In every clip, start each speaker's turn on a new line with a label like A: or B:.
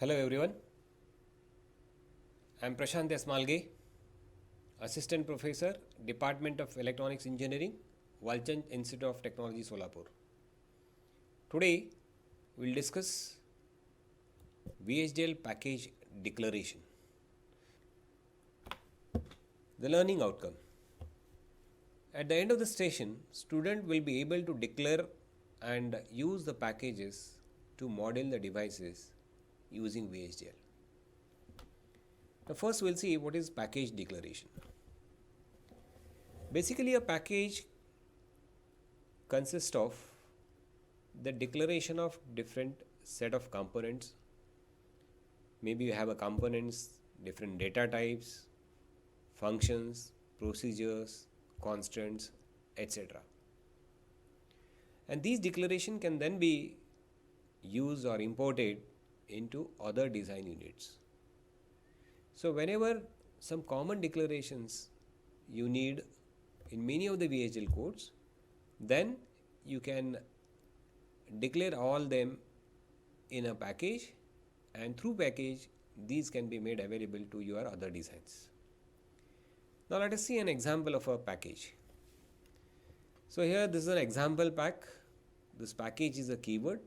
A: Hello everyone, I am Prashant Yasmalge, Assistant Professor, Department of Electronics Engineering, Walchand Institute of Technology, Solapur. Today we will discuss VHDL package declaration. The learning outcome. At the end of the session, student will be able to declare and use the packages to model the devices using VHDL. Now first we'll see what is package declaration. Basically a package consists of the declaration of different set of components. Maybe you have a components, different data types, functions, procedures, constants, etc. And these declaration can then be used or imported into other design units. So whenever some common declarations you need in many of the VHDL codes, then you can declare all them in a package, and through package these can be made available to your other designs. Now let us see an example of a package. So here this is an example pack. This package is a keyword.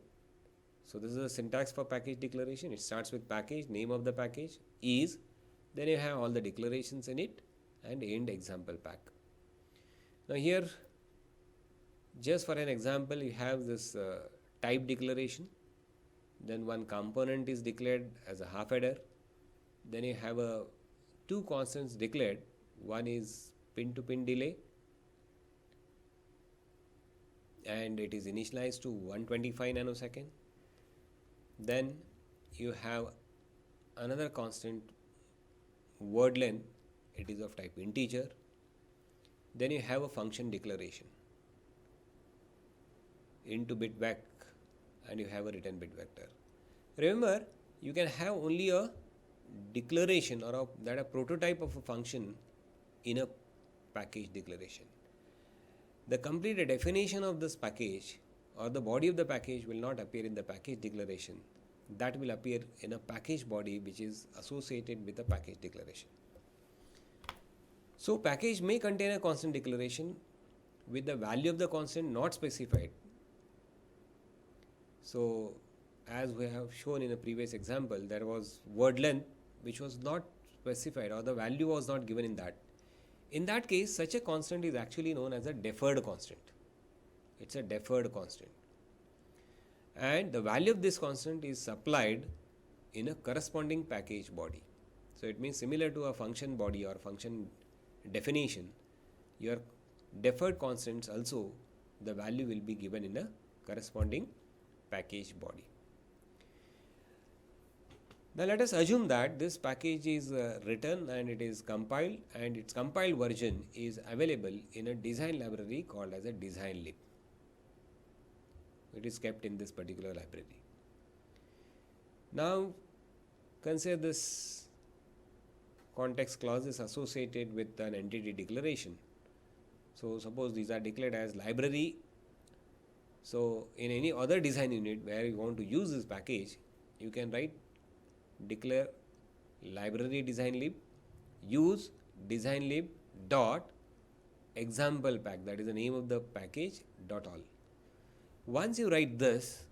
A: So this is a syntax for package declaration. It starts with package, name of the package is, then you have all the declarations in it, and end example pack. Now here just for an example you have this type declaration, then one component is declared as a half adder, then you have two constants declared. One is pin to pin delay and it is initialized to 125 nanosecond. Then you have another constant word length, it is of type integer. Then you have a function declaration into bit back, and you have a return bit vector. Remember, you can have only a declaration or a prototype of a function in a package declaration. The complete definition of this package or the body of the package will not appear in the package declaration. That will appear in a package body which is associated with the package declaration. So package may contain a constant declaration with the value of the constant not specified. So as we have shown in a previous example, there was word length which was not specified or the value was not given in that. In that case, such a constant is actually known as a deferred constant. It's a deferred constant. And the value of this constant is supplied in a corresponding package body. So it means similar to a function body or function definition, your deferred constants also the value will be given in a corresponding package body. Now let us assume that this package is written and it is compiled, and its compiled version is available in a design library called as a design lib. It is kept in this particular library. Now consider this context clause is associated with an entity declaration. So suppose these are declared as library. So in any other design unit where you want to use this package, you can write declare library design lib, use design lib dot example pack, that is the name of the package dot all. Once you write this,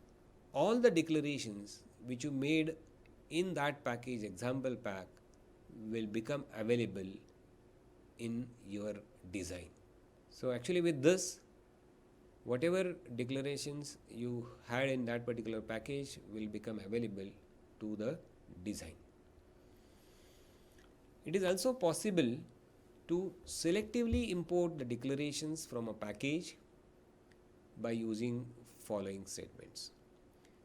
A: all the declarations which you made in that package example pack will become available in your design. So actually with this, whatever declarations you had in that particular package will become available to the design. It is also possible to selectively import the declarations from a package by using following statements.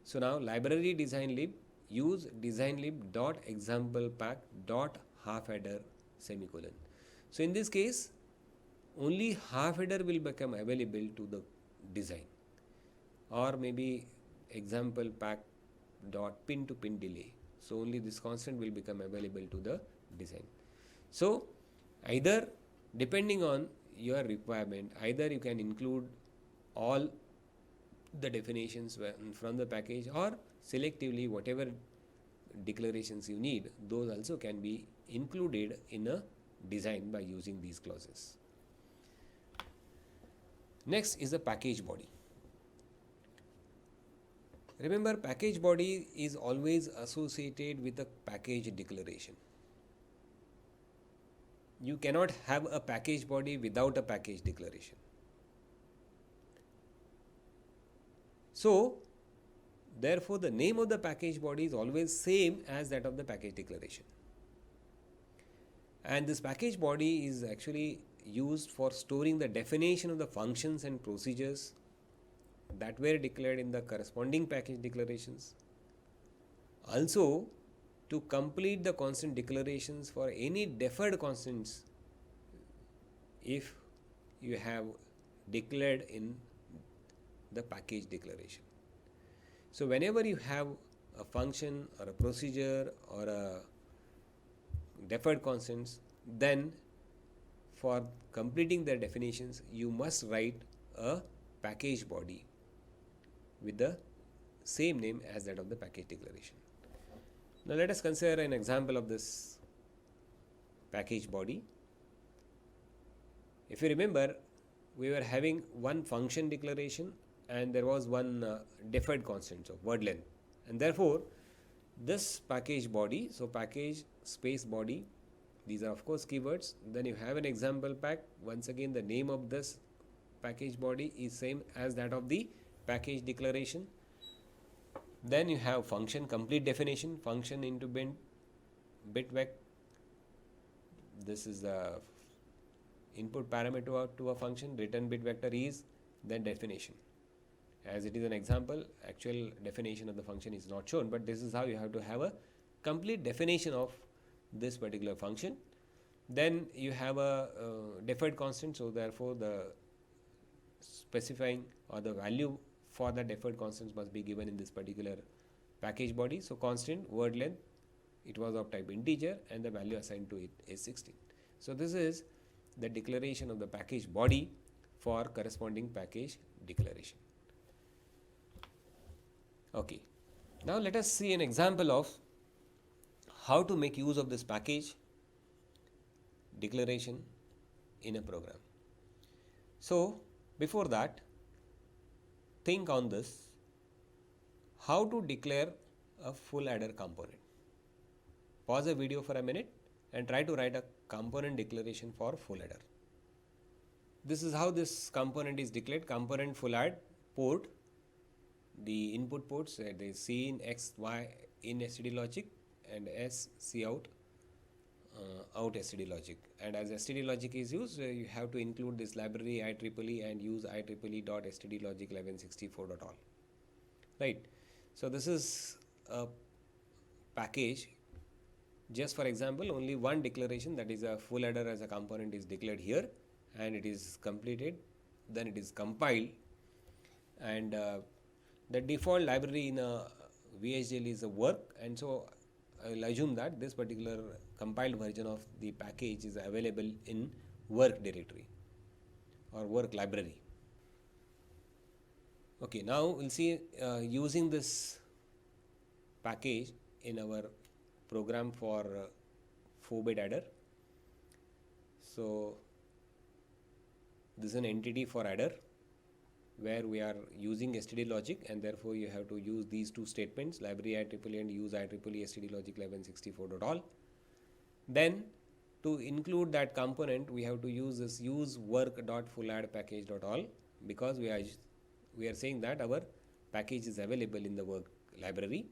A: So now library design lib, use design lib dot example pack dot half adder semicolon. So in this case only half adder will become available to the design, or maybe example pack dot pin to pin delay. So only this constant will become available to the design. So either depending on your requirement, either you can include all the definitions from the package, or selectively whatever declarations you need, those also can be included in a design by using these clauses. Next is the package body. Remember, package body is always associated with a package declaration. You cannot have a package body without a package declaration. So, therefore, the name of the package body is always same as that of the package declaration. And this package body is actually used for storing the definition of the functions and procedures that were declared in the corresponding package declarations. Also, to complete the constant declarations for any deferred constants if you have declared in the package declaration. So, whenever you have a function or a procedure or a deferred constants, then for completing their definitions, you must write a package body with the same name as that of the package declaration. Now, let us consider an example of this package body. If you remember, we were having one function declaration and there was one deferred constant of word length, and therefore this package body, so package space body, these are of course keywords. Then you have an example pack. Once again, the name of this package body is same as that of the package declaration. Then you have function complete definition, function into bit vec. This is the input parameter to a function. Return bit vector is then definition. As it is an example, actual definition of the function is not shown, but this is how you have to have a complete definition of this particular function. Then you have a deferred constant, so therefore the specifying or the value for the deferred constants must be given in this particular package body. So, constant word length, it was of type integer and the value assigned to it is 16. So, this is the declaration of the package body for corresponding package declaration. Okay. Now, let us see an example of how to make use of this package declaration in a program. So, before that, think on this, how to declare a full adder component. Pause the video for a minute and try to write a component declaration for full adder. This is how this component is declared. Component full add port, the input ports, they C in X, Y in std logic and S C out out std logic. And as std logic is used, you have to include this library IEEE and use IEEE.stdlogic1164.all. Right. So, this is a package. Just for example, only one declaration, that is a full adder as a component, is declared here and it is completed. Then it is compiled, and the default library in a VHDL is a work, and so I will assume that this particular compiled version of the package is available in work directory or work library. Okay, now we'll see using this package in our program for 4-bit adder. So, this is an entity for adder where we are using std logic, and therefore you have to use these two statements, library IEEE and use IEEE stdlogic1164.all. Then to include that component, we have to use this use work.fulladdPackage.all, because we are saying that our package is available in the work library.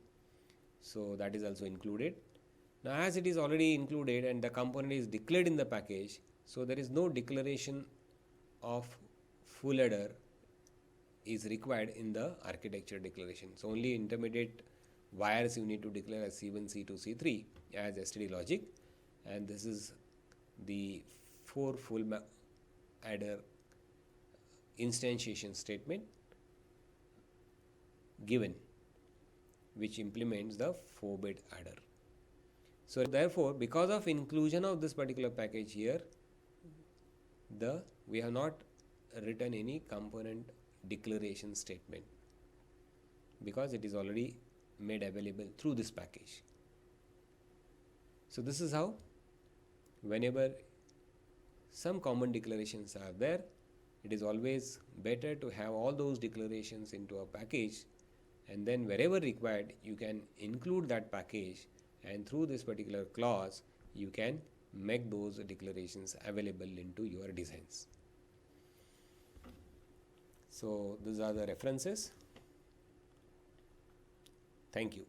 A: So, that is also included. Now, as it is already included and the component is declared in the package, so there is no declaration of full adder is required in the architecture declaration. So, only intermediate wires you need to declare as C1, C2, C3 as std logic, and this is the 4 full adder instantiation statement given, which implements the 4-bit adder. So, therefore, because of inclusion of this particular package here, we have not written any component declaration statement because it is already made available through this package. So this is how, whenever some common declarations are there, it is always better to have all those declarations into a package, and then wherever required you can include that package, and through this particular clause you can make those declarations available into your designs. So these are the references. Thank you.